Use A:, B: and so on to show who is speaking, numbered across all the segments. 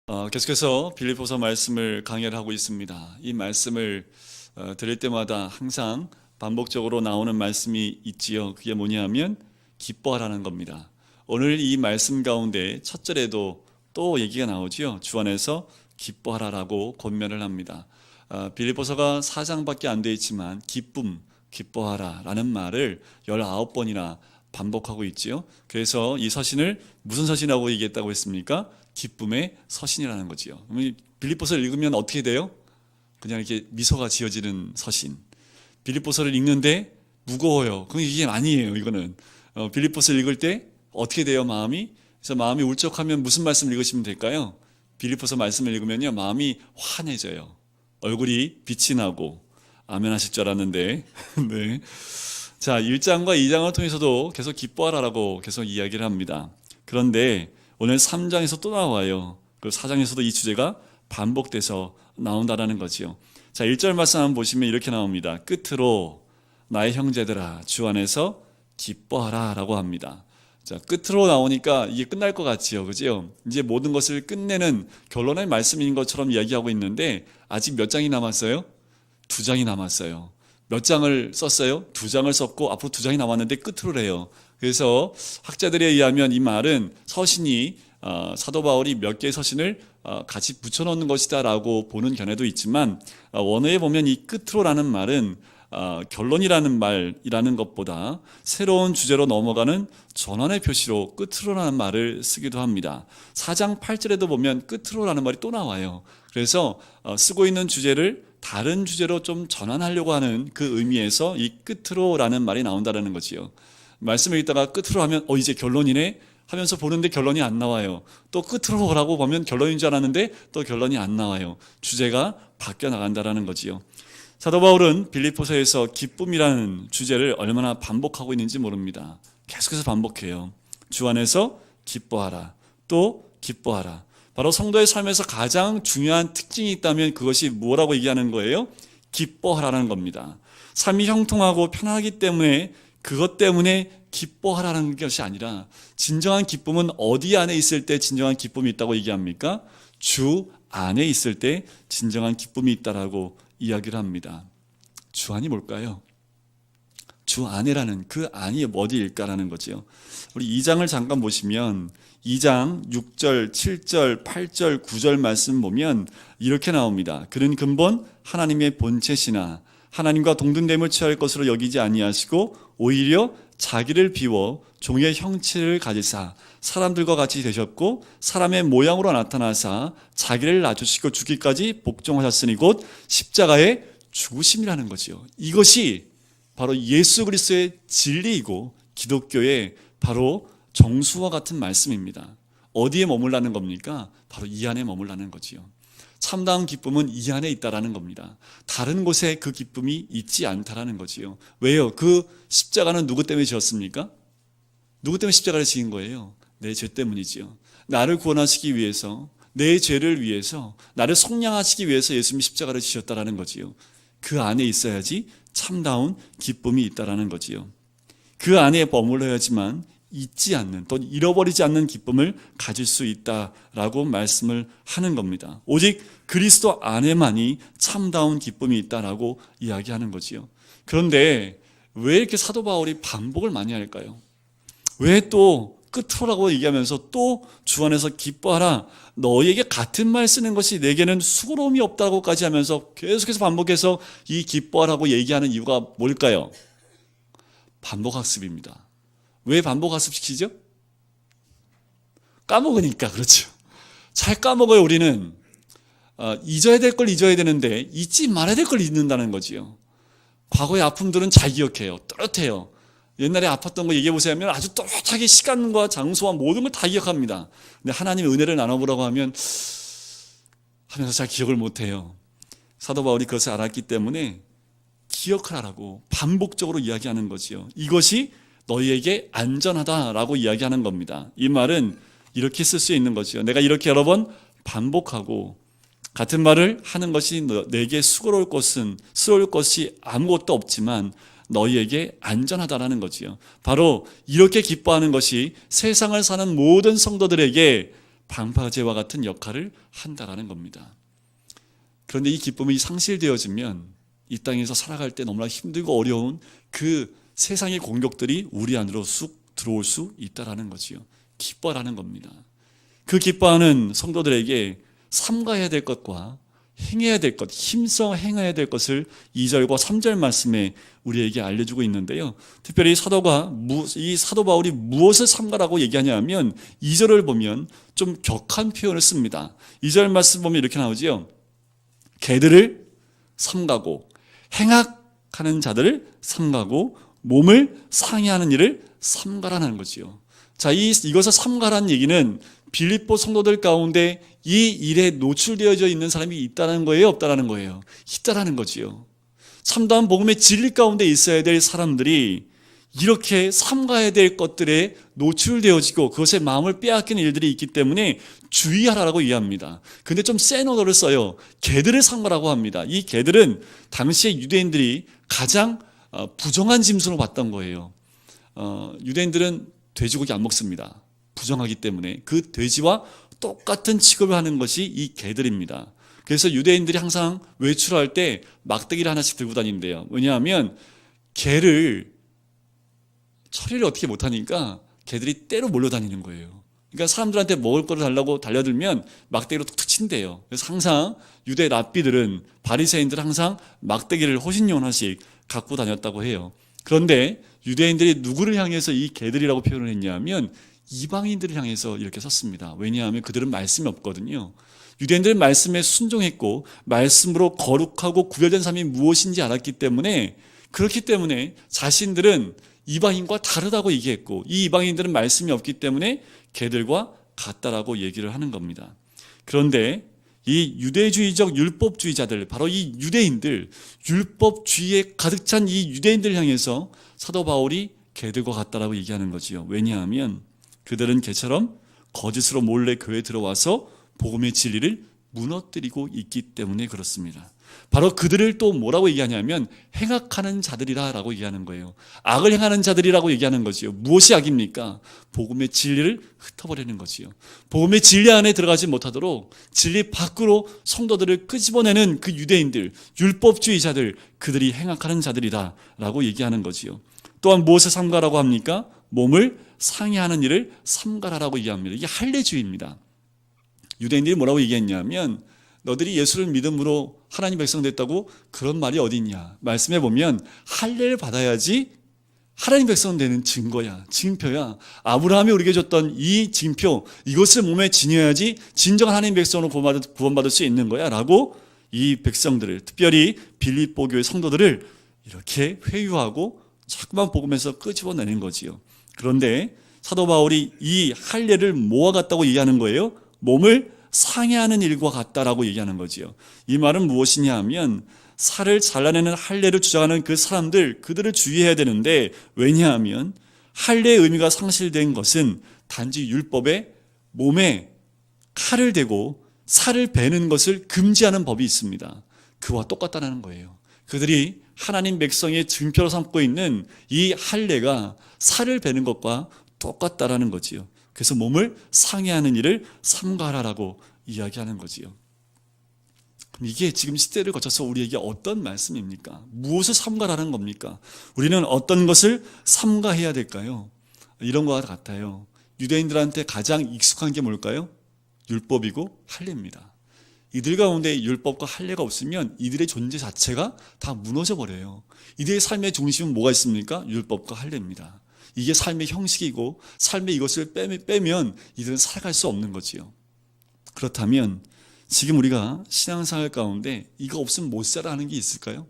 A: 계속해서 빌립보서 말씀을 강해를 하고 있습니다. 이 말씀을 드릴 때마다 항상 반복적으로 나오는 말씀이 있지요. 그게 뭐냐면 기뻐하라는 겁니다. 오늘 이 말씀 가운데 첫 절에도 또 얘기가 나오지요. 주 안에서 기뻐하라라고 권면을 합니다. 빌립보서가 4장밖에 안 되어 있지만 기뻐하라라는 말을 19번이나 반복하고 있지요. 그래서 이 서신을 무슨 서신이라고 얘기했다고 했습니까? 기쁨의 서신이라는 거지요. 빌립보서를 읽으면 어떻게 돼요? 그냥 이렇게 미소가 지어지는 서신. 빌립보서를 읽는데 무거워요. 그럼 이게 아니에요. 이거는 빌립보서를 읽을 때 어떻게 돼요? 마음이? 그래서 마음이 울적하면 무슨 말씀을 읽으시면 될까요? 빌립보서 말씀을 읽으면요, 마음이 환해져요. 얼굴이 빛이 나고. 아멘 하실 줄 알았는데. 네. 자, 1장과 2장을 통해서도 계속 기뻐하라라고 계속 이야기를 합니다. 그런데 오늘 3장에서 또 나와요. 그리고 4장에서도 이 주제가 반복돼서 나온다라는 거지요. 자, 1절 말씀 한번 보시면 이렇게 나옵니다. 끝으로 나의 형제들아 주 안에서 기뻐하라 라고 합니다. 자, 끝으로 나오니까 이게 끝날 것 같지요. 그죠? 이제 모든 것을 끝내는 결론의 말씀인 것처럼 이야기하고 있는데 아직 몇 장이 남았어요? 2장이 남았어요. 몇 장을 썼어요? 2장을 썼고 앞으로 2장이 남았는데 끝으로 해요. 그래서 학자들에 의하면 이 말은 서신이 사도 바울이 몇 개의 서신을 같이 붙여놓는 것이다라고 보는 견해도 있지만 원어에 보면 이 끝으로라는 말은 결론이라는 말이라는 것보다 새로운 주제로 넘어가는 전환의 표시로 끝으로라는 말을 쓰기도 합니다. 4장 8절에도 보면 끝으로라는 말이 또 나와요. 그래서 쓰고 있는 주제를 다른 주제로 좀 전환하려고 하는 그 의미에서 이 끝으로라는 말이 나온다는 거지요. 말씀을 읽다가 끝으로 하면 이제 결론이네 하면서 보는데 결론이 안 나와요. 또 끝으로라고 보면 결론인 줄 알았는데 또 결론이 안 나와요. 주제가 바뀌어 나간다는 거지요. 사도 바울은 빌립보서에서 기쁨이라는 주제를 얼마나 반복하고 있는지 모릅니다. 계속해서 반복해요. 주 안에서 기뻐하라. 또 기뻐하라. 바로 성도의 삶에서 가장 중요한 특징이 있다면 그것이 뭐라고 얘기하는 거예요? 기뻐하라는 겁니다. 삶이 형통하고 편하기 때문에 그것 때문에 기뻐하라는 것이 아니라 진정한 기쁨은 어디 안에 있을 때 진정한 기쁨이 있다고 얘기합니까? 주 안에 있을 때 진정한 기쁨이 있다라고 이야기를 합니다. 주 안이 뭘까요? 주 안에라는 그 안이 어디일까라는 거죠. 우리 2장을 잠깐 보시면 2장 6절, 7절, 8절, 9절 말씀 보면 이렇게 나옵니다. 그는 근본 하나님의 본체시나 하나님과 동등됨을 취할 것으로 여기지 아니하시고 오히려 자기를 비워 종의 형체를 가지사 사람들과 같이 되셨고 사람의 모양으로 나타나사 자기를 낮추시고 죽기까지 복종하셨으니 곧 십자가에 죽으심이라는 거지요. 이것이 바로 예수 그리스도의 진리이고 기독교의 바로 정수와 같은 말씀입니다. 어디에 머물라는 겁니까? 바로 이 안에 머물라는 거지요. 참다운 기쁨은 이 안에 있다라는 겁니다. 다른 곳에 그 기쁨이 있지 않다라는 거지요. 왜요? 그 십자가는 누구 때문에 지었습니까? 누구 때문에 십자가를 지은 거예요? 내 죄 때문이지요. 나를 구원하시기 위해서, 내 죄를 위해서, 나를 속량하시기 위해서 예수님이 십자가를 지셨다라는 거지요. 그 안에 있어야지 참다운 기쁨이 있다라는 거지요. 그 안에 머물러야지만 잊지 않는, 또 잃어버리지 않는 기쁨을 가질 수 있다라고 말씀을 하는 겁니다. 오직 그리스도 안에만이 참다운 기쁨이 있다라고 이야기하는 거지요. 그런데 왜 이렇게 사도 바울이 반복을 많이 할까요? 왜 또 끝으로라고 얘기하면서 또 주 안에서 기뻐하라, 너희에게 같은 말 쓰는 것이 내게는 수고로움이 없다고까지 하면서 계속해서 반복해서 이 기뻐하라고 얘기하는 이유가 뭘까요? 반복학습입니다. 왜 반복학습시키죠? 까먹으니까. 그렇죠. 잘 까먹어요. 우리는 잊어야 될 걸 잊어야 되는데 잊지 말아야 될 걸 잊는다는 거지요. 과거의 아픔들은 잘 기억해요. 또렷해요. 옛날에 아팠던 거 얘기해 보세요 하면 아주 또렷하게 시간과 장소와 모든 걸 다 기억합니다. 근데 하나님의 은혜를 나눠보라고 하면서 잘 기억을 못해요. 사도 바울이 그것을 알았기 때문에 기억을 하라고 반복적으로 이야기하는 거지요. 이것이 너희에게 안전하다라고 이야기하는 겁니다. 이 말은 이렇게 쓸 수 있는 거지요. 내가 이렇게 여러 번 반복하고 같은 말을 하는 것이 내게 수고로울 것이 아무것도 없지만 너희에게 안전하다라는 거지요. 바로 이렇게 기뻐하는 것이 세상을 사는 모든 성도들에게 방파제와 같은 역할을 한다라는 겁니다. 그런데 이 기쁨이 상실되어지면 이 땅에서 살아갈 때 너무나 힘들고 어려운 그 세상의 공격들이 우리 안으로 쑥 들어올 수 있다라는 거지요. 기뻐하라는 겁니다. 그 기뻐하는 성도들에게 삼가해야 될 것과 행해야 될 것, 힘써 행해야 될 것을 2절과 3절 말씀에 우리에게 알려주고 있는데요. 특별히 이 사도 바울이 무엇을 삼가라고 얘기하냐면 2절을 보면 좀 격한 표현을 씁니다. 2절 말씀 보면 이렇게 나오지요. 개들을 삼가고 행악하는 자들을 삼가고 몸을 상해하는 일을 삼가라는 거지요. 자, 이것을 삼가라는 얘기는 빌립보 성도들 가운데 이 일에 노출되어져 있는 사람이 있다는 거예요, 없다라는 거예요? 있다라는 거지요. 참다운 복음의 진리 가운데 있어야 될 사람들이 이렇게 삼가야 될 것들에 노출되어지고 그것에 마음을 빼앗기는 일들이 있기 때문에 주의하라고 이해합니다. 근데 좀 센 언어를 써요. 개들을 삼가라고 합니다. 이 개들은 당시에 유대인들이 가장 부정한 짐승으로 봤던 거예요. 유대인들은 돼지고기 안 먹습니다. 부정하기 때문에 그 돼지와 똑같은 취급을 하는 것이 이 개들입니다. 그래서 유대인들이 항상 외출할 때 막대기를 하나씩 들고 다닌대요. 왜냐하면 개를 처리를 어떻게 못하니까 개들이 때로 몰려다니는 거예요. 그러니까 사람들한테 먹을 거를 달라고 달려들면 막대기로 툭툭 친대요. 그래서 항상 유대 랍비들은, 바리새인들은 항상 막대기를 호신용 하나씩 갖고 다녔다고 해요. 그런데 유대인들이 누구를 향해서 이 개들이라고 표현을 했냐면 이방인들을 향해서 이렇게 썼습니다. 왜냐하면 그들은 말씀이 없거든요. 유대인들은 말씀에 순종했고 말씀으로 거룩하고 구별된 삶이 무엇인지 알았기 때문에, 그렇기 때문에 자신들은 이방인과 다르다고 얘기했고 이 이방인들은 말씀이 없기 때문에 개들과 같다라고 얘기를 하는 겁니다. 그런데 이 유대주의적 율법주의자들, 바로 이 유대인들, 율법주의에 가득 찬 이 유대인들을 향해서 사도 바울이 개들과 같다라고 얘기하는 거지요. 왜냐하면 그들은 개처럼 거짓으로 몰래 교회에 들어와서 복음의 진리를 무너뜨리고 있기 때문에 그렇습니다. 바로 그들을 또 뭐라고 얘기하냐면 행악하는 자들이라고 얘기하는 거예요. 악을 행하는 자들이라고 얘기하는 거지요. 무엇이 악입니까? 복음의 진리를 흩어버리는 거지요. 복음의 진리 안에 들어가지 못하도록 진리 밖으로 성도들을 끄집어내는 그 유대인들, 율법주의자들, 그들이 행악하는 자들이다라고 얘기하는 거지요. 또한 무엇을 삼가라고 합니까? 몸을 상해하는 일을 삼가라라고 얘기합니다. 이게 할례주의입니다. 유대인들이 뭐라고 얘기했냐면 너들이 예수를 믿음으로 하나님 백성 됐다고 그런 말이 어디 있냐. 말씀해 보면 할례를 받아야지 하나님 백성 되는 증거야, 징표야. 아브라함이 우리에게 줬던 이 징표, 이것을 몸에 지녀야지 진정한 하나님 백성으로 구원받을 수 있는 거야 라고 이 백성들을, 특별히 빌립보 교회 성도들을 이렇게 회유하고 자꾸만 복음에서 끄집어내는 거지요. 그런데 사도 바울이 이 할례를 뭐와 같다고 얘기하는 거예요? 몸을 상해하는 일과 같다라고 얘기하는 거지요. 이 말은 무엇이냐 하면 살을 잘라내는 할례를 주장하는 그 사람들, 그들을 주의해야 되는데, 왜냐하면 할례의 의미가 상실된 것은 단지 율법에 몸에 칼을 대고 살을 베는 것을 금지하는 법이 있습니다. 그와 똑같다는 거예요. 그들이 하나님 백성의 증표로 삼고 있는 이 할례가 살을 베는 것과 똑같다라는 거지요. 그래서 몸을 상해하는 일을 삼가라라고 이야기하는 거지요. 그럼 이게 지금 시대를 거쳐서 우리에게 어떤 말씀입니까? 무엇을 삼가라는 겁니까? 우리는 어떤 것을 삼가해야 될까요? 이런 것과 같아요. 유대인들한테 가장 익숙한 게 뭘까요? 율법이고 할례입니다. 이들 가운데 율법과 할례가 없으면 이들의 존재 자체가 다 무너져 버려요. 이들의 삶의 중심은 뭐가 있습니까? 율법과 할례입니다. 이게 삶의 형식이고 삶의 이것을 빼면 이들은 살아갈 수 없는 거지요. 그렇다면 지금 우리가 신앙생활 가운데 이거 없으면 못 살아 하는 게 있을까요?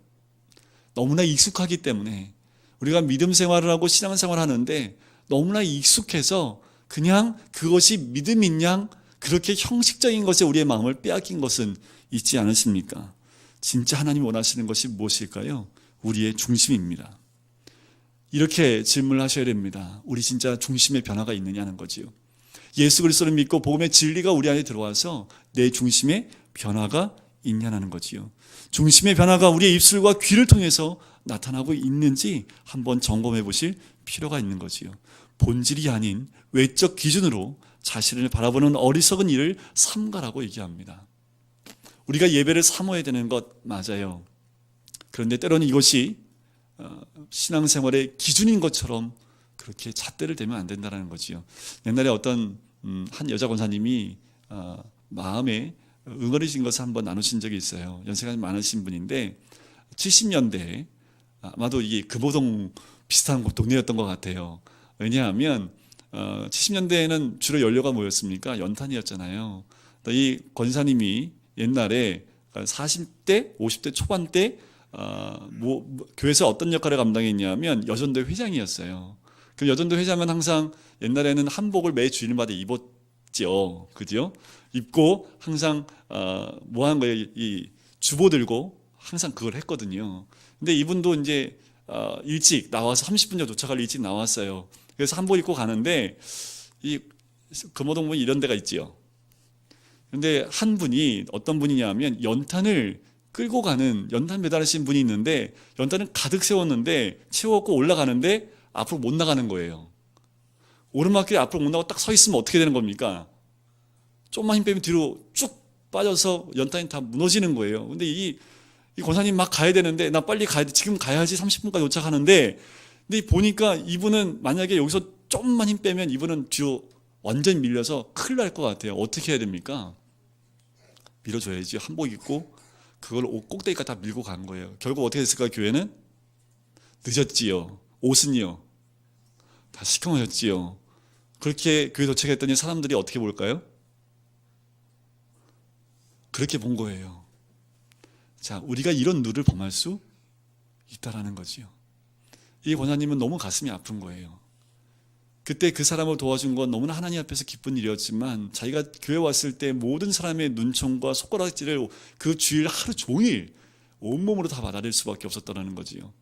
A: 너무나 익숙하기 때문에 우리가 믿음 생활을 하고 신앙생활을 하는데 너무나 익숙해서 그냥 그것이 믿음인 양 그렇게 형식적인 것에 우리의 마음을 빼앗긴 것은 있지 않으십니까? 진짜 하나님 원하시는 것이 무엇일까요? 우리의 중심입니다. 이렇게 질문을 하셔야 됩니다. 우리 진짜 중심의 변화가 있느냐는 거지요. 예수 그리스도를 믿고 복음의 진리가 우리 안에 들어와서 내 중심에 변화가 있냐는 거지요. 중심의 변화가 우리의 입술과 귀를 통해서 나타나고 있는지 한번 점검해 보실 필요가 있는 거지요. 본질이 아닌 외적 기준으로 자신을 바라보는 어리석은 일을 삼가라고 얘기합니다. 우리가 예배를 사모해야 되는 것 맞아요. 그런데 때로는 이것이 신앙생활의 기준인 것처럼 그렇게 잣대를 대면 안 된다는 거지요. 옛날에 어떤 한 여자 권사님이 마음에 응어리신 것을 한번 나누신 적이 있어요. 연세가 많으신 분인데 70년대에 아마도 이게 금호동 비슷한 동네였던 것 같아요. 왜냐하면 70년대에는 주로 연료가 뭐였습니까? 연탄이었잖아요. 이 권사님이 옛날에 40대, 50대 초반 때 교회에서 어떤 역할을 감당했냐면 여전도 회장이었어요. 그 여전도 회장은 항상 옛날에는 한복을 매 주일마다 입었죠, 그죠? 입고 항상 뭐 하는 거예요? 이 주보 들고 항상 그걸 했거든요. 근데 이분도 이제 일찍 나와서 30분 전에 도착할 일찍 나왔어요. 그래서 한복 입고 가는데 이 금호동 보면 이런 데가 있지요. 근데 한 분이 어떤 분이냐면 연탄을 끌고 가는 연탄 배달하신 분이 있는데 연탄을 가득 세웠는데 채웠고 올라가는데 앞으로 못 나가는 거예요. 오르막길에 앞으로 못 나가고 딱 서 있으면 어떻게 되는 겁니까? 좀만 힘 빼면 뒤로 쭉 빠져서 연탄이 다 무너지는 거예요. 근데 이 권사님 막 가야 되는데 나 빨리 가야 돼. 지금 가야지 30분까지 도착하는데 근데 보니까 이분은 만약에 여기서 좀만 힘 빼면 이분은 뒤로 완전히 밀려서 큰일 날 것 같아요. 어떻게 해야 됩니까? 밀어줘야지. 한복 입고 그걸 옷 꼭대기까지 다 밀고 간 거예요. 결국 어떻게 됐을까? 교회는 늦었지요. 옷은요 다 시커매졌지요. 그렇게 교회 도착했더니 사람들이 어떻게 볼까요? 그렇게 본 거예요. 자, 우리가 이런 누를 범할 수 있다라는 거지요. 이 권사님은 너무 가슴이 아픈 거예요. 그때 그 사람을 도와준 건 너무나 하나님 앞에서 기쁜 일이었지만 자기가 교회 왔을 때 모든 사람의 눈총과 손가락질을 그 주일 하루 종일 온몸으로 다 받아들일 수밖에 없었다는 거지요.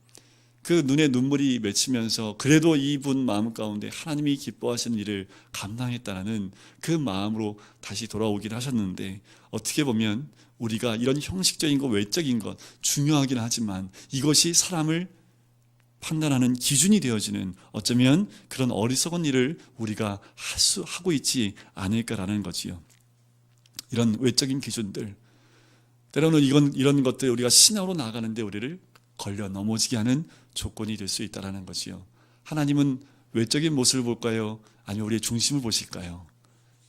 A: 그 눈에 눈물이 맺히면서 그래도 이분 마음 가운데 하나님이 기뻐하시는 일을 감당했다는 그 마음으로 다시 돌아오긴 하셨는데 어떻게 보면 우리가 이런 형식적인 것, 외적인 것 중요하긴 하지만 이것이 사람을 판단하는 기준이 되어지는 어쩌면 그런 어리석은 일을 우리가 하고 있지 않을까라는 거지요. 이런 외적인 기준들 때로는 이런 것들 우리가 신앙으로 나아가는데 우리를 걸려 넘어지게 하는 조건이 될 수 있다는 거지요. 하나님은 외적인 모습을 볼까요? 아니면 우리의 중심을 보실까요?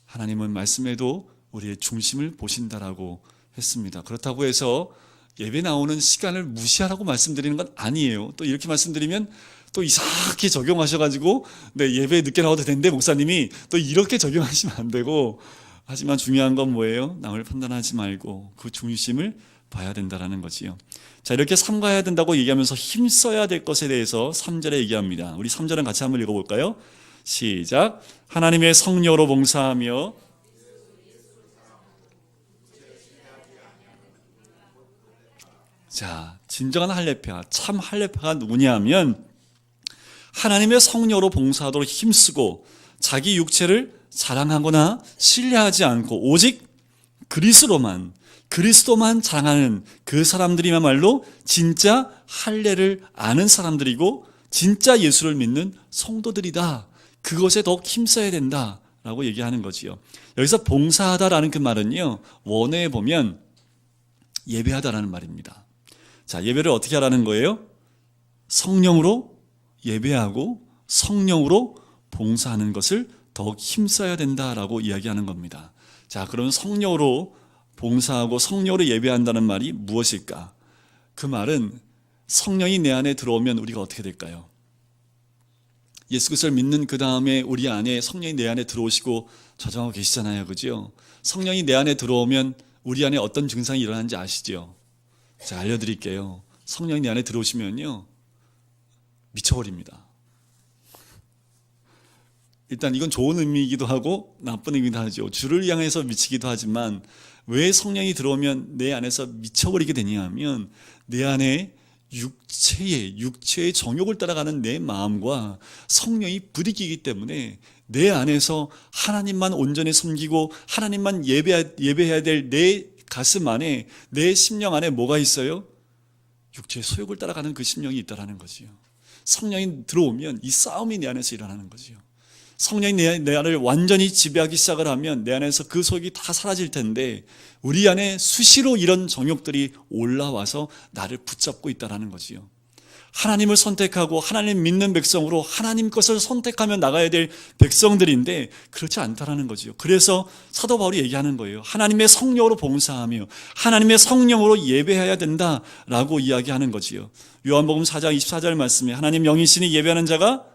A: 하나님은 말씀에도 우리의 중심을 보신다라고 했습니다. 그렇다고 해서 예배 나오는 시간을 무시하라고 말씀드리는 건 아니에요. 또 이렇게 말씀드리면 또 이상하게 적용하셔가지고 예배 늦게 나와도 되는데 목사님이 또 이렇게 적용하시면 안 되고 하지만 중요한 건 뭐예요? 남을 판단하지 말고 그 중심을 봐야 된다라는 거지요. 자, 이렇게 삼가해야 된다고 얘기하면서 힘써야 될 것에 대해서 3절에 얘기합니다. 우리 3절은 같이 한번 읽어볼까요? 시작. 하나님의 성령으로 봉사하며 자, 진정한 할례파, 참 할례파가 누구냐 하면 하나님의 성령으로 봉사하도록 힘쓰고 자기 육체를 자랑하거나 신뢰하지 않고 오직 그리스도만 자랑하는 그 사람들이야말로 진짜 할례를 아는 사람들이고 진짜 예수를 믿는 성도들이다. 그것에 더욱 힘써야 된다라고 얘기하는 거지요. 여기서 봉사하다라는 그 말은요, 원어에 보면 예배하다라는 말입니다. 자, 예배를 어떻게 하라는 거예요? 성령으로 예배하고 성령으로 봉사하는 것을 더욱 힘써야 된다라고 이야기하는 겁니다. 자, 그럼 성령으로 봉사하고 성령으로 예배한다는 말이 무엇일까? 그 말은 성령이 내 안에 들어오면 우리가 어떻게 될까요? 예수 그리스도를 믿는 그 다음에 우리 안에 성령이 내 안에 들어오시고 저장하고 계시잖아요. 그죠? 성령이 내 안에 들어오면 우리 안에 어떤 증상이 일어나는지 아시죠? 자, 알려드릴게요. 성령이 내 안에 들어오시면요, 미쳐버립니다. 일단 이건 좋은 의미이기도 하고 나쁜 의미도 하죠. 주를 향해서 미치기도 하지만 왜 성령이 들어오면 내 안에서 미쳐버리게 되냐 하면 내 안에 육체의 정욕을 따라가는 내 마음과 성령이 부딪히기 때문에 내 안에서 하나님만 온전히 섬기고 하나님만 예배해야 될 내 가슴 안에, 내 심령 안에 뭐가 있어요? 육체의 소욕을 따라가는 그 심령이 있다라는 거지요. 성령이 들어오면 이 싸움이 내 안에서 일어나는 거지요. 성령이 내 안을 완전히 지배하기 시작을 하면 내 안에서 그 속이 다 사라질 텐데 우리 안에 수시로 이런 정욕들이 올라와서 나를 붙잡고 있다는 거지요. 하나님을 선택하고 하나님 믿는 백성으로 하나님 것을 선택하며 나가야 될 백성들인데 그렇지 않다라는 거지요. 그래서 사도 바울이 얘기하는 거예요. 하나님의 성령으로 봉사하며 하나님의 성령으로 예배해야 된다라고 이야기하는 거지요. 요한복음 4장 24절 말씀에 하나님 영이시니 예배하는 자가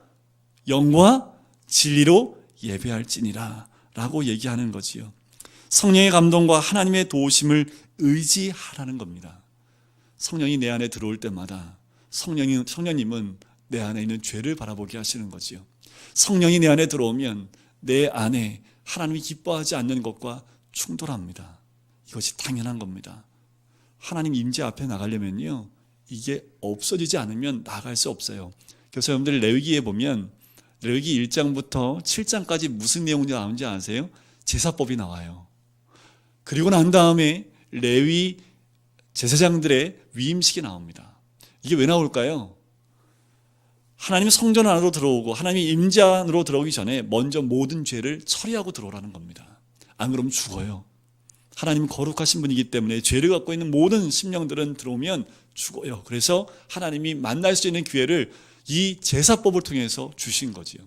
A: 영과 진리로 예배할지니라 라고 얘기하는 거지요. 성령의 감동과 하나님의 도우심을 의지하라는 겁니다. 성령이 내 안에 들어올 때마다 성령님은 내 안에 있는 죄를 바라보게 하시는 거지요. 성령이 내 안에 들어오면 내 안에 하나님이 기뻐하지 않는 것과 충돌합니다. 이것이 당연한 겁니다. 하나님 임재 앞에 나가려면요, 이게 없어지지 않으면 나갈 수 없어요. 그래서 여러분들 레위기에 보면 레위기 1장부터 7장까지 무슨 내용이 나오는지 아세요? 제사법이 나와요. 그리고 난 다음에 레위 제사장들의 위임식이 나옵니다. 이게 왜 나올까요? 하나님 성전 안으로 들어오고 하나님의 임재 안으로 들어오기 전에 먼저 모든 죄를 처리하고 들어오라는 겁니다. 안 그러면 죽어요. 하나님 거룩하신 분이기 때문에 죄를 갖고 있는 모든 심령들은 들어오면 죽어요. 그래서 하나님이 만날 수 있는 기회를 이 제사법을 통해서 주신 거지요.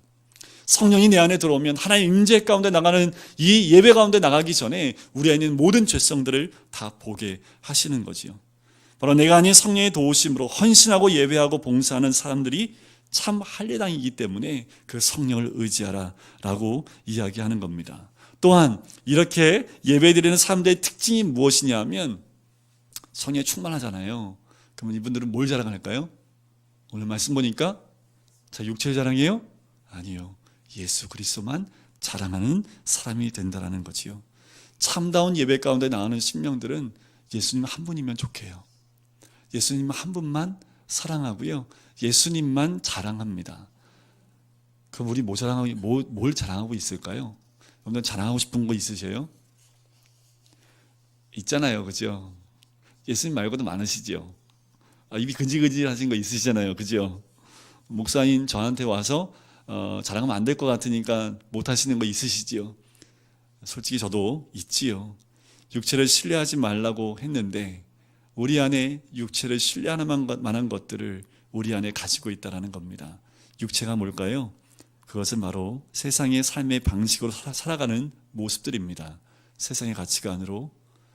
A: 성령이 내 안에 들어오면 하나님 임재 가운데 나가는 이 예배 가운데 나가기 전에 우리 안에 있는 모든 죄성들을 다 보게 하시는 거지요. 바로 내가 아닌 성령의 도우심으로 헌신하고 예배하고 봉사하는 사람들이 참 할례당이기 때문에 그 성령을 의지하라 라고 이야기하는 겁니다. 또한 이렇게 예배드리는 사람들의 특징이 무엇이냐 하면 성령에 충만하잖아요. 그러면 이분들은 뭘 자랑할까요? 오늘 말씀 보니까 자, 육체를 자랑해요? 아니요. 예수 그리스도만 자랑하는 사람이 된다는 거지요. 참다운 예배 가운데 나가는 심령들은 예수님 한 분이면 좋게요. 예수님 한 분만 사랑하고요. 예수님만 자랑합니다. 그럼 우리 뭘 자랑하고 있을까요? 여러분들 자랑하고 싶은 거 있으세요? 있잖아요. 그죠? 예수님 말고도 많으시죠? 입이 근질근질하신 거 있으시잖아요. 그죠? 목사님 저한테 와서 자랑하면 안 될 것 같으니까 못 하시는 거 있으시지요? 솔직히 저도 있지요. 육체를 신뢰하지 말라고 했는데 우리 안에 육체를 신뢰할 만한 것들을 우리 안에 가지고 있다는 겁니다. 육체가 뭘까요? 그것은 바로 세상의 삶의 방식으로 살아가는 모습들입니다. 세상의 가치관으로,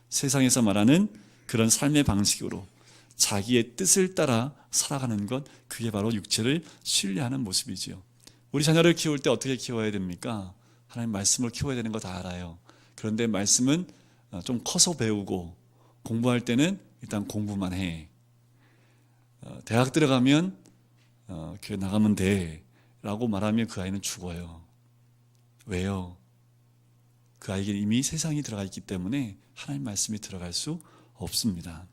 A: 세상에서 말하는 그런 삶의 방식으로 자기의 뜻을 따라 살아가는 것, 그게 바로 육체를 신뢰하는 모습이지요. 우리 자녀를 키울 때 어떻게 키워야 됩니까? 하나님 말씀을 키워야 되는 거 다 알아요. 그런데 말씀은 좀 커서 배우고 공부할 때는 일단 공부만 해. 대학 들어가면 교회 나가면 돼 라고 말하면 그 아이는 죽어요. 왜요? 그 아이에게 이미 세상이 들어가 있기 때문에 하나님 말씀이 들어갈 수 없습니다.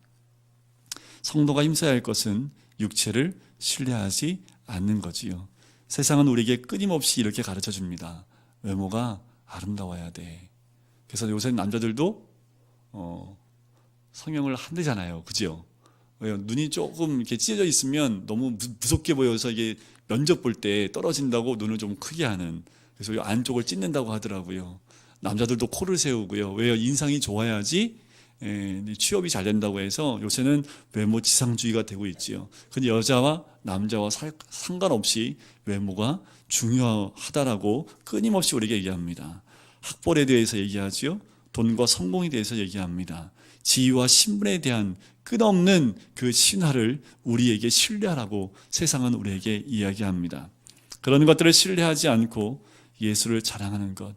A: 성도가 힘써야 할 것은 육체를 신뢰하지 않는 거지요. 세상은 우리에게 끊임없이 이렇게 가르쳐 줍니다. 외모가 아름다워야 돼. 그래서 요새 남자들도 성형을 한대잖아요. 그죠? 눈이 조금 이렇게 찢어져 있으면 너무 무섭게 보여서 이게 면접 볼 때 떨어진다고 눈을 좀 크게 하는, 그래서 안쪽을 찢는다고 하더라고요. 남자들도 코를 세우고요. 왜요? 인상이 좋아야지 취업이 잘 된다고 해서 요새는 외모 지상주의가 되고 있지요. 근데 여자와 남자와 상관없이 외모가 중요하다라고 끊임없이 우리에게 얘기합니다. 학벌에 대해서 얘기하지요. 돈과 성공에 대해서 얘기합니다. 지위와 신분에 대한 끝없는 그 신화를 우리에게 신뢰하라고 세상은 우리에게 이야기합니다. 그런 것들을 신뢰하지 않고 예수를 자랑하는 것,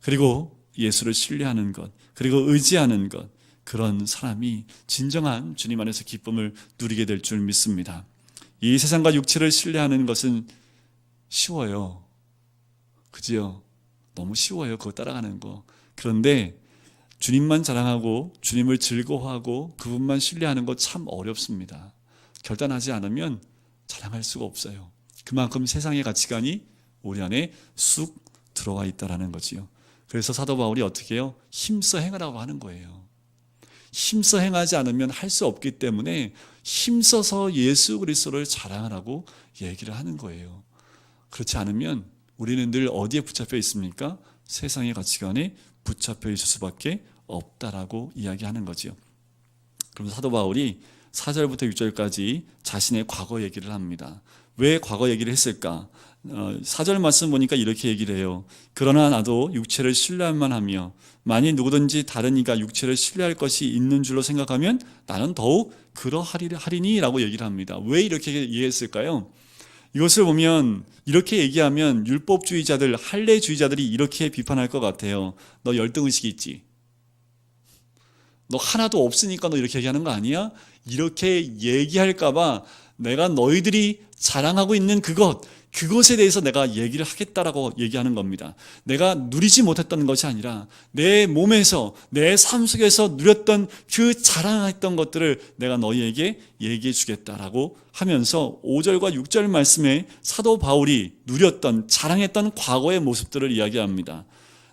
A: 그리고 예수를 신뢰하는 것, 그리고 의지하는 것, 그런 사람이 진정한 주님 안에서 기쁨을 누리게 될 줄 믿습니다. 이 세상과 육체를 신뢰하는 것은 쉬워요. 그지요? 너무 쉬워요. 그거 따라가는 거. 그런데 주님만 자랑하고 주님을 즐거워하고 그분만 신뢰하는 거 참 어렵습니다. 결단하지 않으면 자랑할 수가 없어요. 그만큼 세상의 가치관이 우리 안에 쑥 들어와 있다는 거지요. 그래서 사도 바울이 어떻게 해요? 힘써 행하라고 하는 거예요. 힘써 행하지 않으면 할 수 없기 때문에 힘써서 예수 그리스도를 자랑하라고 얘기를 하는 거예요. 그렇지 않으면 우리는 늘 어디에 붙잡혀 있습니까? 세상의 가치관에 붙잡혀 있을 수밖에 없다라고 이야기하는 거지요. 그럼 사도 바울이 4절부터 6절까지 자신의 과거 얘기를 합니다. 왜 과거 얘기를 했을까? 4절 말씀 보니까 이렇게 얘기를 해요. 그러나 나도 육체를 신뢰할 만하며 만일 누구든지 다른 이가 육체를 신뢰할 것이 있는 줄로 생각하면 나는 더욱 그러하리니 라고 얘기를 합니다. 왜 이렇게 얘기했을까요? 이것을 보면 이렇게 얘기하면 율법주의자들, 할례주의자들이 이렇게 비판할 것 같아요. 너 열등의식이 있지? 너 하나도 없으니까 너 이렇게 얘기하는 거 아니야? 이렇게 얘기할까 봐 내가 너희들이 자랑하고 있는 그것에 대해서 내가 얘기를 하겠다라고 얘기하는 겁니다. 내가 누리지 못했던 것이 아니라 내 몸에서 내 삶 속에서 누렸던 그 자랑했던 것들을 내가 너희에게 얘기해 주겠다라고 하면서 5절과 6절 말씀에 사도 바울이 누렸던 자랑했던 과거의 모습들을 이야기합니다.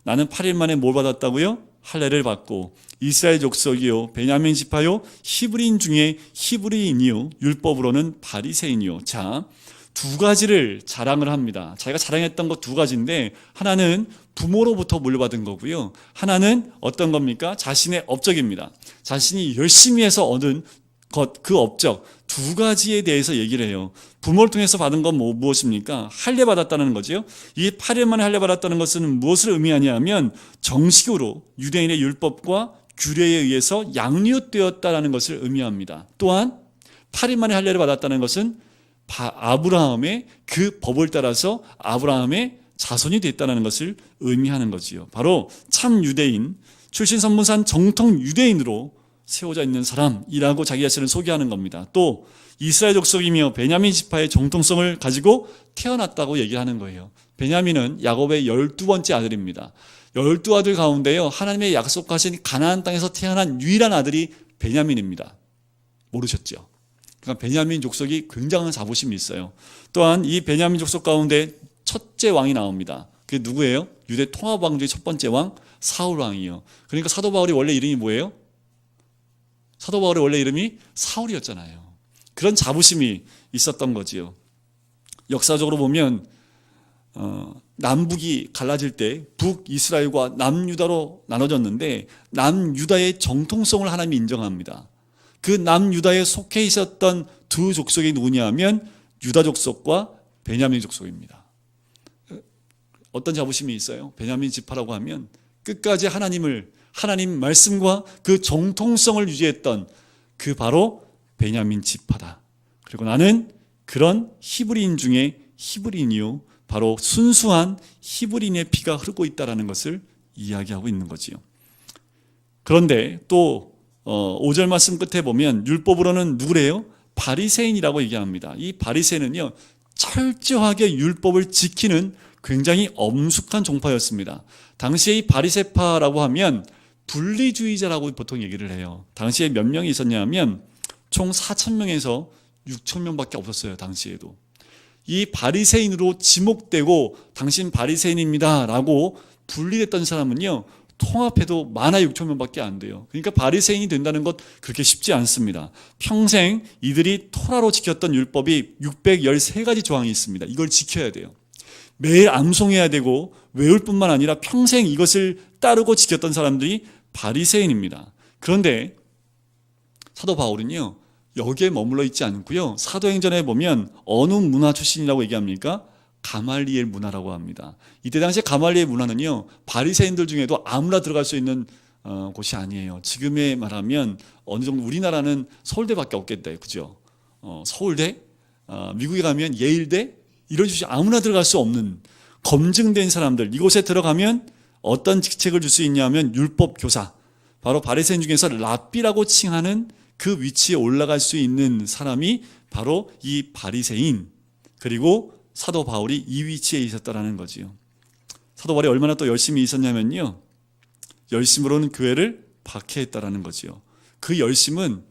A: 나는 8일 만에 뭘 받았다고요? 할례를 받고 이스라엘 족속이요 베냐민 지파요 히브리인 중에 히브리인이요 율법으로는 바리새인이요. 자, 두 가지를 자랑을 합니다. 자기가 자랑했던 것 두 가지인데 하나는 부모로부터 물려받은 거고요. 하나는 어떤 겁니까? 자신의 업적입니다. 자신이 열심히 해서 얻은 것, 그 업적 두 가지에 대해서 얘기를 해요. 부모를 통해서 받은 건 무엇입니까? 할례 받았다는 거죠. 이 8일 만에 할례 받았다는 것은 무엇을 의미하냐면 정식으로 유대인의 율법과 규례에 의해서 양육되었다는 것을 의미합니다. 또한 8일 만에 할례를 받았다는 것은 아브라함의 그 법을 따라서 아브라함의 자손이 됐다는 것을 의미하는 거지요. 바로 참 유대인, 출신 선문산 정통 유대인으로 세워져 있는 사람이라고 자기 자신을 소개하는 겁니다. 또 이스라엘 족속이며 베냐민 지파의 정통성을 가지고 태어났다고 얘기하는 거예요. 베냐민은 야곱의 12번째 아들입니다. 12아들 가운데요 하나님의 약속하신 가나안 땅에서 태어난 유일한 아들이 베냐민입니다. 모르셨죠? 그러니까 베냐민 족속이 굉장한 자부심이 있어요. 또한 이 베냐민 족속 가운데 첫째 왕이 나옵니다. 그게 누구예요? 유대 통합 왕 중에 첫 번째 왕 사울 왕이요. 그러니까 사도 바울이 원래 이름이 뭐예요? 사도 바울의 원래 이름이 사울이었잖아요. 그런 자부심이 있었던 거지요. 역사적으로 보면 남북이 갈라질 때 북이스라엘과 남유다로 나눠졌는데 남유다의 정통성을 하나님이 인정합니다. 그 남유다에 속해 있었던 두 족속이 누구냐 하면 유다 족속과 베냐민 족속입니다. 어떤 자부심이 있어요? 베냐민 지파라고 하면 끝까지 하나님 말씀과 그 정통성을 유지했던 그 바로 베냐민 지파다. 그리고 나는 그런 히브리인 중에 히브리인이요 바로 순수한 히브리인의 피가 흐르고 있다는 것을 이야기하고 있는 거지요. 그런데 또 5절 말씀 끝에 보면 율법으로는 누구래요? 바리새인이라고 얘기합니다. 이 바리새인은요 철저하게 율법을 지키는 굉장히 엄숙한 종파였습니다. 당시에 이 바리새파라고 하면 분리주의자라고 보통 얘기를 해요. 당시에 몇 명이 있었냐면 총 4,000명에서 6,000명밖에 없었어요. 당시에도. 이 바리새인으로 지목되고 당신 바리새인입니다 라고 분리됐던 사람은요 통합해도 많아 6,000명밖에 안 돼요. 그러니까 바리새인이 된다는 것 그렇게 쉽지 않습니다. 평생 이들이 토라로 지켰던 율법이 613가지 조항이 있습니다. 이걸 지켜야 돼요. 매일 암송해야 되고 외울 뿐만 아니라 평생 이것을 따르고 지켰던 사람들이 바리새인입니다. 그런데 사도 바울은요 여기에 머물러 있지 않고요 사도행전에 보면 어느 문화 출신이라고 얘기합니까? 가말리엘 문화라고 합니다. 이때 당시에 가말리엘 문화는요 바리새인들 중에도 아무나 들어갈 수 있는 곳이 아니에요. 지금에 말하면 어느 정도 우리나라는 서울대밖에 없겠다, 그죠? 서울대, 미국에 가면 예일대 이런 식으로 아무나 들어갈 수 없는 검증된 사람들, 이곳에 들어가면 어떤 직책을 줄 수 있냐면 율법 교사, 바로 바리새인 중에서 랍비라고 칭하는 그 위치에 올라갈 수 있는 사람이 바로 이 바리새인, 그리고 사도 바울이 이 위치에 있었다라는 거지요. 사도 바울이 얼마나 또 열심히 있었냐면요 열심으로는 교회를 박해했다라는 거지요. 그 열심은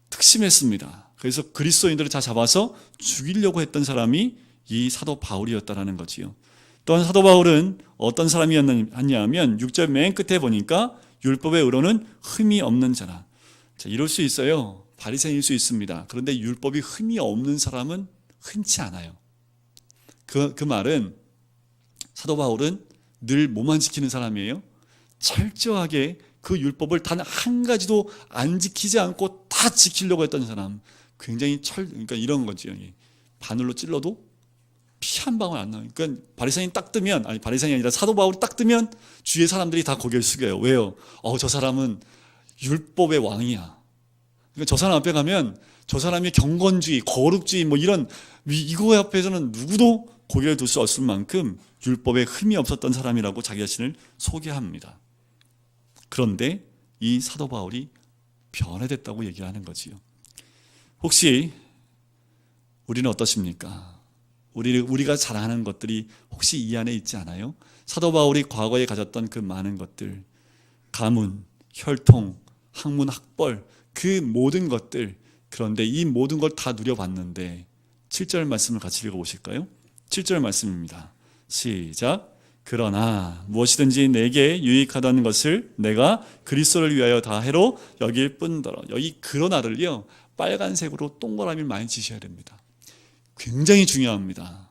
A: 특심했습니다. 그래서 그리스도인들을 다 잡아서 죽이려고 했던 사람이 이 사도 바울이었다라는 거지요. 또한 사도 바울은 어떤 사람이었냐 하면 6절 맨 끝에 보니까 율법의 의로는 흠이 없는 자라. 자, 이럴 수 있어요. 바리새인일 수 있습니다. 그런데 율법이 흠이 없는 사람은 흔치 않아요. 그 말은 사도 바울은 늘 뭐만 지키는 사람이에요? 철저하게 그 율법을 단 한 가지도 안 지키지 않고 다 지키려고 했던 사람. 굉장히 그러니까 이런 거죠. 바늘로 찔러도 피 한 방울 안 나요. 그러니까 바리새인이 딱 뜨면, 아니 바리새인이 아니라 사도 바울이 딱 뜨면 주위의 사람들이 다 고개를 숙여요. 왜요? 저 사람은 율법의 왕이야. 그러니까 저 사람 앞에 가면 저 사람이 경건주의, 거룩주의 뭐 이런 이거 앞에서는 누구도 고개를 들 수 없을 만큼 율법에 흠이 없었던 사람이라고 자기 자신을 소개합니다. 그런데 이 사도 바울이 변해됐다고 얘기하는 거지요. 혹시 우리는 어떠십니까? 우리가 자랑하는 것들이 혹시 이 안에 있지 않아요? 사도 바울이 과거에 가졌던 그 많은 것들, 가문, 혈통, 학문, 학벌, 그 모든 것들, 그런데 이 모든 걸 다 누려봤는데 7절 말씀을 같이 읽어보실까요? 7절 말씀입니다. 시작. 그러나 무엇이든지 내게 유익하다는 것을 내가 그리스도를 위하여 다 해로 여길 뿐더러. 여기 그러나를요 빨간색으로 동그라미를 많이 치셔야 됩니다. 굉장히 중요합니다.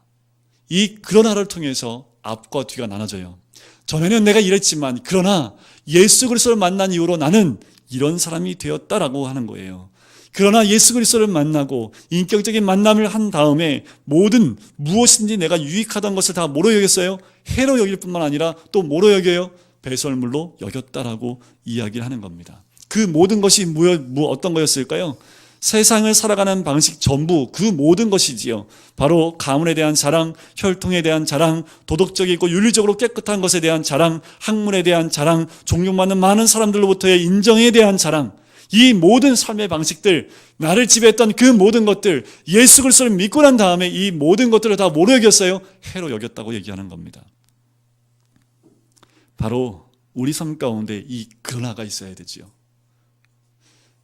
A: 이 그러나를 통해서 앞과 뒤가 나눠져요. 전에는 내가 이랬지만 그러나 예수 그리스도를 만난 이후로 나는 이런 사람이 되었다라고 하는 거예요. 그러나 예수 그리스도를 만나고 인격적인 만남을 한 다음에 무엇인지 내가 유익하던 것을 다 뭐로 여겼어요? 해로 여길 뿐만 아니라 또 뭐로 여겨요? 배설물로 여겼다라고 이야기를 하는 겁니다. 그 모든 것이 어떤 거였을까요? 세상을 살아가는 방식 전부 그 모든 것이지요. 바로 가문에 대한 자랑, 혈통에 대한 자랑, 도덕적이고 윤리적으로 깨끗한 것에 대한 자랑, 학문에 대한 자랑, 존경받는 많은 사람들로부터의 인정에 대한 자랑, 이 모든 삶의 방식들, 나를 지배했던 그 모든 것들, 예수 그리스도를 믿고 난 다음에 이 모든 것들을 다 뭐로 여겼어요? 해로 여겼다고 얘기하는 겁니다. 바로 우리 삶 가운데 이 그러나가 있어야 되지요.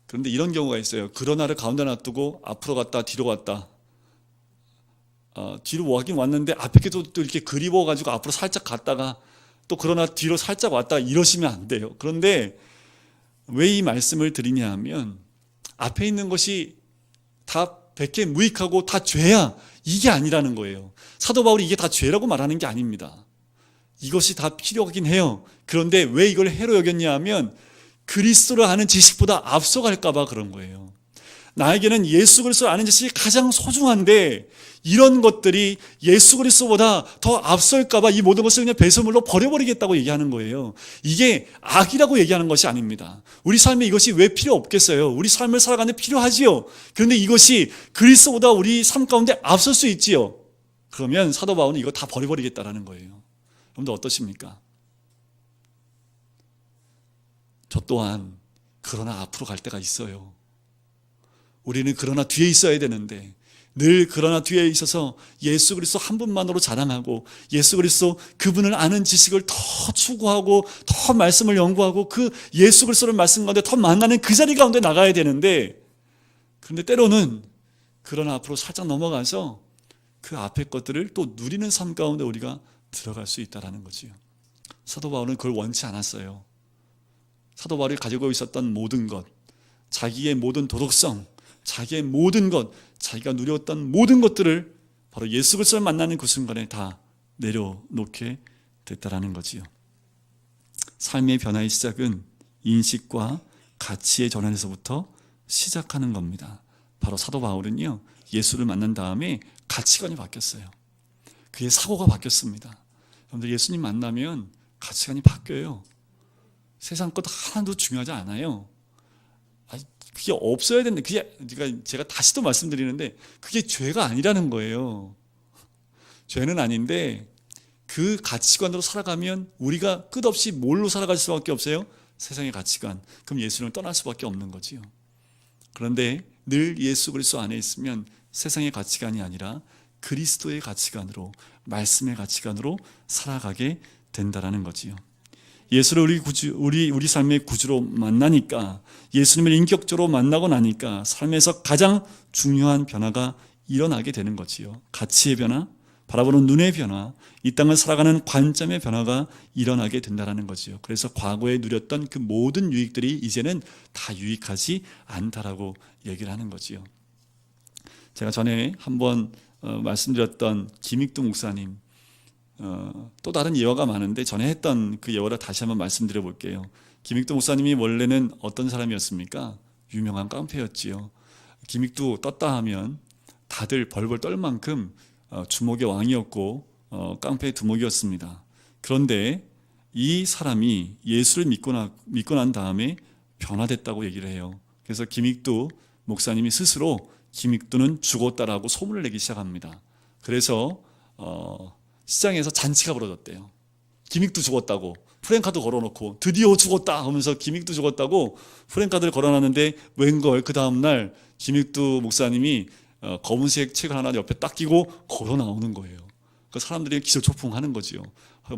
A: 그런데 이런 경우가 있어요. 그러나를 가운데 놔두고 앞으로 갔다 뒤로 갔다. 뒤로 와긴 왔는데 앞에 또 이렇게 그리워가지고 앞으로 살짝 갔다가 또 그러나 뒤로 살짝 왔다 이러시면 안 돼요. 그런데 왜 이 말씀을 드리냐 하면 앞에 있는 것이 다 백해무익하고 다 죄야 이게 아니라는 거예요. 사도 바울이 이게 다 죄라고 말하는 게 아닙니다. 이것이 다 필요하긴 해요. 그런데 왜 이걸 해로 여겼냐 하면 그리스도를 아는 지식보다 앞서갈까 봐 그런 거예요. 나에게는 예수 그리스도를 아는 지식이 가장 소중한데 이런 것들이 예수 그리스도보다 더 앞설까 봐 이 모든 것을 그냥 배설물로 버려버리겠다고 얘기하는 거예요. 이게 악이라고 얘기하는 것이 아닙니다. 우리 삶에 이것이 왜 필요 없겠어요? 우리 삶을 살아가는데 필요하지요. 그런데 이것이 그리스도보다 우리 삶 가운데 앞설 수 있지요. 그러면 사도 바울은 이거 다 버려버리겠다라는 거예요. 여러분들 어떠십니까? 저 또한 그러나 앞으로 갈 때가 있어요. 우리는 그러나 뒤에 있어야 되는데 늘 그러나 뒤에 있어서 예수 그리스도 한 분만으로 자랑하고 예수 그리스도 그분을 아는 지식을 더 추구하고 더 말씀을 연구하고 그 예수 그리스도를 말씀 가운데 더 만나는 그 자리 가운데 나가야 되는데 그런데 때로는 그러나 앞으로 살짝 넘어가서 그 앞에 것들을 또 누리는 삶 가운데 우리가 들어갈 수 있다는 거지요. 사도 바울은 그걸 원치 않았어요. 사도 바울이 가지고 있었던 모든 것, 자기의 모든 도덕성, 자기의 모든 것, 자기가 누렸던 모든 것들을 바로 예수 그리스도를 만나는 그 순간에 다 내려놓게 됐다라는 거지요. 삶의 변화의 시작은 인식과 가치의 전환에서부터 시작하는 겁니다. 바로 사도 바울은요, 예수를 만난 다음에 가치관이 바뀌었어요. 그의 사고가 바뀌었습니다. 여러분들 예수님 만나면 가치관이 바뀌어요. 세상 것 하나도 중요하지 않아요. 그게 없어야 되는데, 그러니까 제가 다시 또 말씀드리는데, 그게 죄가 아니라는 거예요. 죄는 아닌데, 그 가치관으로 살아가면 우리가 끝없이 뭘로 살아갈 수밖에 없어요? 세상의 가치관. 그럼 예수를 떠날 수밖에 없는 거지요. 그런데 늘 예수 그리스도 안에 있으면 세상의 가치관이 아니라 그리스도의 가치관으로, 말씀의 가치관으로 살아가게 된다라는 거지요. 예수를 우리 삶의 구주로 만나니까, 예수님을 인격적으로 만나고 나니까 삶에서 가장 중요한 변화가 일어나게 되는 거지요. 가치의 변화, 바라보는 눈의 변화, 이 땅을 살아가는 관점의 변화가 일어나게 된다는 거지요. 그래서 과거에 누렸던 그 모든 유익들이 이제는 다 유익하지 않다라고 얘기를 하는 거지요. 제가 전에 한번 말씀드렸던 김익두 목사님, 또 다른 예화가 많은데 전에 했던 그 예화를 다시 한번 말씀드려 볼게요. 김익두 목사님이 원래는 어떤 사람이었습니까? 유명한 깡패였지요. 김익두 떴다 하면 다들 벌벌 떨 만큼 주목의 왕이었고 깡패의 두목이었습니다. 그런데 이 사람이 예수를 믿고 난 다음에 변화됐다고 얘기를 해요. 그래서 김익두 목사님이 스스로 김익두는 죽었다라고 소문을 내기 시작합니다. 그래서 시장에서 잔치가 벌어졌대요. 김익두 죽었다고 프랜카드 걸어놓고 드디어 죽었다 하면서 김익두 죽었다고 프랜카드를 걸어놨는데 웬걸 그 다음날 김익두 목사님이 검은색 책을 하나 옆에 딱 끼고 걸어 나오는 거예요. 그 사람들이 기절초풍하는 거지요.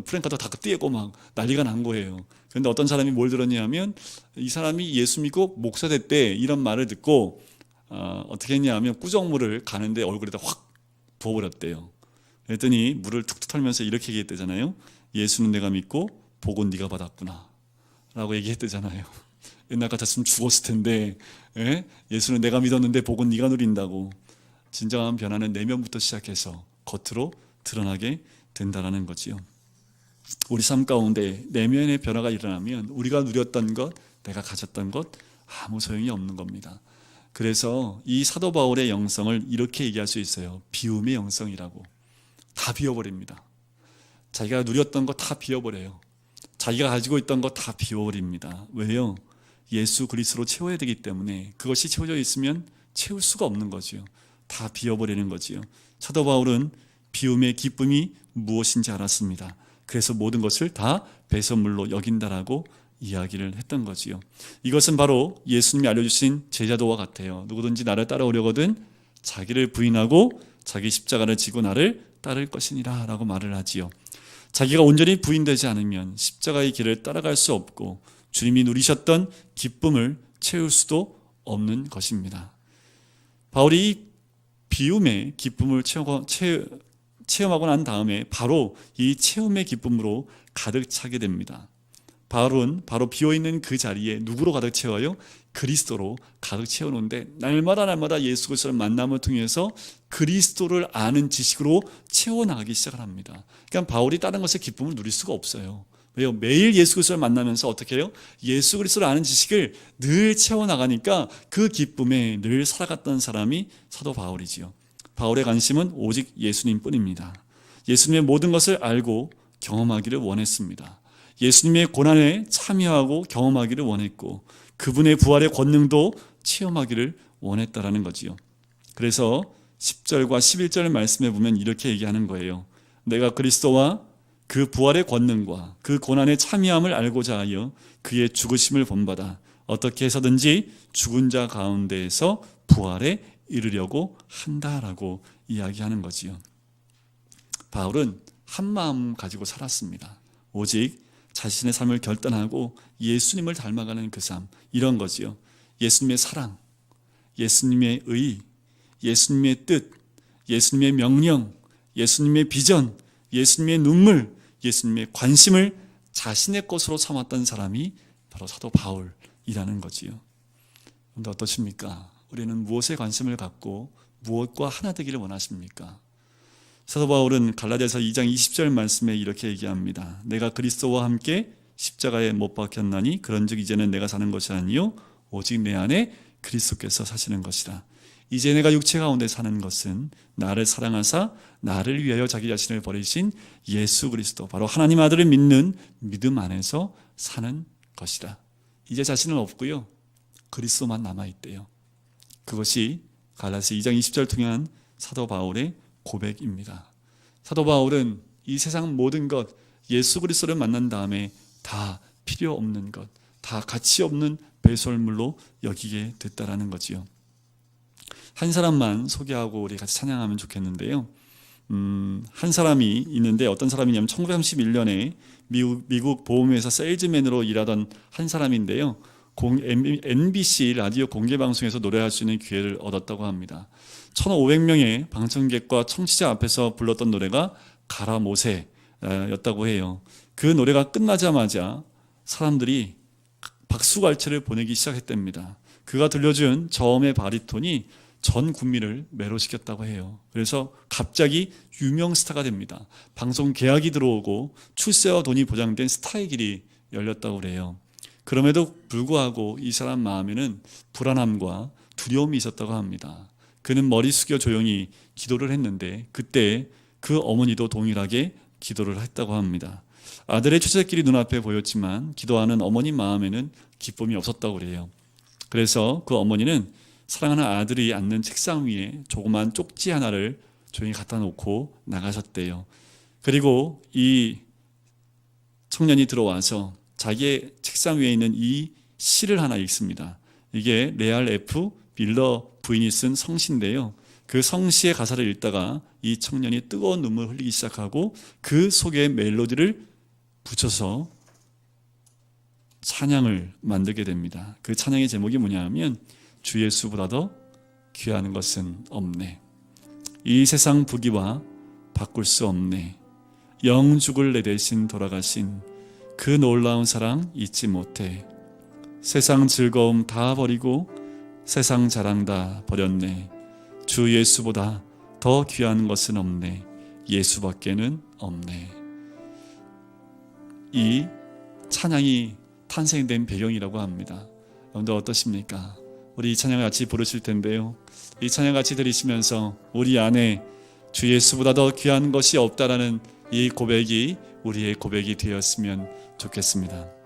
A: 프랜카드 다 띄고 막 난리가 난 거예요. 그런데 어떤 사람이 뭘 들었냐면 이 사람이 예수 믿고 목사 됐대 이런 말을 듣고 어떻게 했냐면 꾸정물을 가는데 얼굴에다 확 부어버렸대요. 그랬더니 물을 툭툭 털면서 이렇게 얘기했대잖아요. 예수는 내가 믿고 복은 네가 받았구나 라고 얘기했대잖아요. 옛날 같았으면 죽었을 텐데 예수는 내가 믿었는데 복은 네가 누린다고. 진정한 변화는 내면부터 시작해서 겉으로 드러나게 된다는 거지요. 우리 삶 가운데 내면의 변화가 일어나면 우리가 누렸던 것, 내가 가졌던 것 아무 소용이 없는 겁니다. 그래서 이 사도 바울의 영성을 이렇게 얘기할 수 있어요. 비움의 영성이라고. 다 비워버립니다. 자기가 누렸던 거 다 비워버려요. 자기가 가지고 있던 거 다 비워버립니다. 왜요? 예수 그리스도로 채워야 되기 때문에 그것이 채워져 있으면 채울 수가 없는 거지요. 다 비워버리는 거지요. 사도 바울은 비움의 기쁨이 무엇인지 알았습니다. 그래서 모든 것을 다 배설물로 여긴다라고 이야기를 했던 거지요. 이것은 바로 예수님이 알려주신 제자도와 같아요. 누구든지 나를 따라오려거든 자기를 부인하고 자기 십자가를 지고 나를 따를 것이니라 라고 말을 하지요. 자기가 온전히 부인되지 않으면 십자가의 길을 따라갈 수 없고 주님이 누리셨던 기쁨을 채울 수도 없는 것입니다. 바울이 비움의 기쁨을 체험하고 난 다음에 바로 이 체험의 기쁨으로 가득 차게 됩니다. 바울은 바로 비어있는 그 자리에 누구로 가득 채워요? 그리스도로 가득 채우는데 날마다 예수 그리스도를 만남을 통해서 그리스도를 아는 지식으로 채워나가기 시작을 합니다. 그러니까 바울이 다른 것에 기쁨을 누릴 수가 없어요. 왜요? 매일 예수 그리스도를 만나면서 어떻게 해요? 예수 그리스도를 아는 지식을 늘 채워나가니까 그 기쁨에 늘 살아갔던 사람이 사도 바울이지요. 바울의 관심은 오직 예수님뿐입니다. 예수님의 모든 것을 알고 경험하기를 원했습니다. 예수님의 고난에 참여하고 경험하기를 원했고 그분의 부활의 권능도 체험하기를 원했다라는 거지요. 그래서 10절과 11절 말씀에 보면 이렇게 얘기하는 거예요. 내가 그리스도와 그 부활의 권능과 그 고난에 참여함을 알고자 하여 그의 죽으심을 본받아 어떻게 해서든지 죽은 자 가운데에서 부활에 이르려고 한다라고 이야기하는 거지요. 바울은 한 마음 가지고 살았습니다. 오직 자신의 삶을 결단하고 예수님을 닮아가는 그 삶, 이런 거지요. 예수님의 사랑, 예수님의 의, 예수님의 뜻, 예수님의 명령, 예수님의 비전, 예수님의 눈물, 예수님의 관심을 자신의 것으로 삼았던 사람이 바로 사도 바울이라는 거지요. 그런데 어떠십니까? 우리는 무엇에 관심을 갖고 무엇과 하나 되기를 원하십니까? 사도 바울은 갈라디아서 2장 20절 말씀에 이렇게 얘기합니다. 내가 그리스도와 함께 십자가에 못 박혔나니 그런즉 이제는 내가 사는 것이 아니요 오직 내 안에 그리스도께서 사시는 것이라. 이제 내가 육체 가운데 사는 것은 나를 사랑하사 나를 위하여 자기 자신을 버리신 예수 그리스도, 바로 하나님 아들을 믿는 믿음 안에서 사는 것이라. 이제 자신은 없고요 그리스도만 남아있대요. 그것이 갈라디아서 2장 20절 통한 사도 바울의 고백입니다. 사도 바울은 이 세상 모든 것, 예수 그리스도를 만난 다음에 다 필요 없는 것, 다 가치 없는 배설물로 여기게 됐다라는 거지요. 한 사람만 소개하고 우리 같이 찬양하면 좋겠는데요. 한 사람이 있는데 어떤 사람이냐면 1931년에 미국 보험회사 세일즈맨으로 일하던 한 사람인데요. MBC 라디오 공개방송에서 노래할 수 있는 기회를 얻었다고 합니다. 1500명의 방청객과 청취자 앞에서 불렀던 노래가 가라모세였다고 해요. 그 노래가 끝나자마자 사람들이 박수갈채를 보내기 시작했답니다. 그가 들려준 저음의 바리톤이 전 국민을 매료시켰다고 해요. 그래서 갑자기 유명 스타가 됩니다. 방송 계약이 들어오고 출세와 돈이 보장된 스타의 길이 열렸다고 그래요. 그럼에도 불구하고 이 사람 마음에는 불안함과 두려움이 있었다고 합니다. 그는 머리 숙여 조용히 기도를 했는데 그때 그 어머니도 동일하게 기도를 했다고 합니다. 아들의 출세길이 눈앞에 보였지만 기도하는 어머니 마음에는 기쁨이 없었다고 그래요. 그래서 그 어머니는 사랑하는 아들이 앉는 책상 위에 조그만 쪽지 하나를 조용히 갖다 놓고 나가셨대요. 그리고 이 청년이 들어와서 자기의 책상 위에 있는 이 시를 하나 읽습니다. 이게 레알 F 밀러 부인이 쓴 성시인데요. 그 성시의 가사를 읽다가 이 청년이 뜨거운 눈물을 흘리기 시작하고 그 속에 멜로디를 붙여서 찬양을 만들게 됩니다. 그 찬양의 제목이 뭐냐 하면 주 예수보다 더 귀한 것은 없네. 이 세상 부귀와 바꿀 수 없네. 영죽을 내 대신 돌아가신 그 놀라운 사랑 잊지 못해. 세상 즐거움 다 버리고 세상 자랑 다 버렸네. 주 예수보다 더 귀한 것은 없네. 예수밖에는 없네. 이 찬양이 탄생된 배경이라고 합니다. 여러분들 어떠십니까? 우리 이 찬양을 같이 부르실 텐데요. 이 찬양 같이 들으시면서 우리 안에 주 예수보다 더 귀한 것이 없다라는 이 고백이 우리의 고백이 되었으면 좋겠습니다.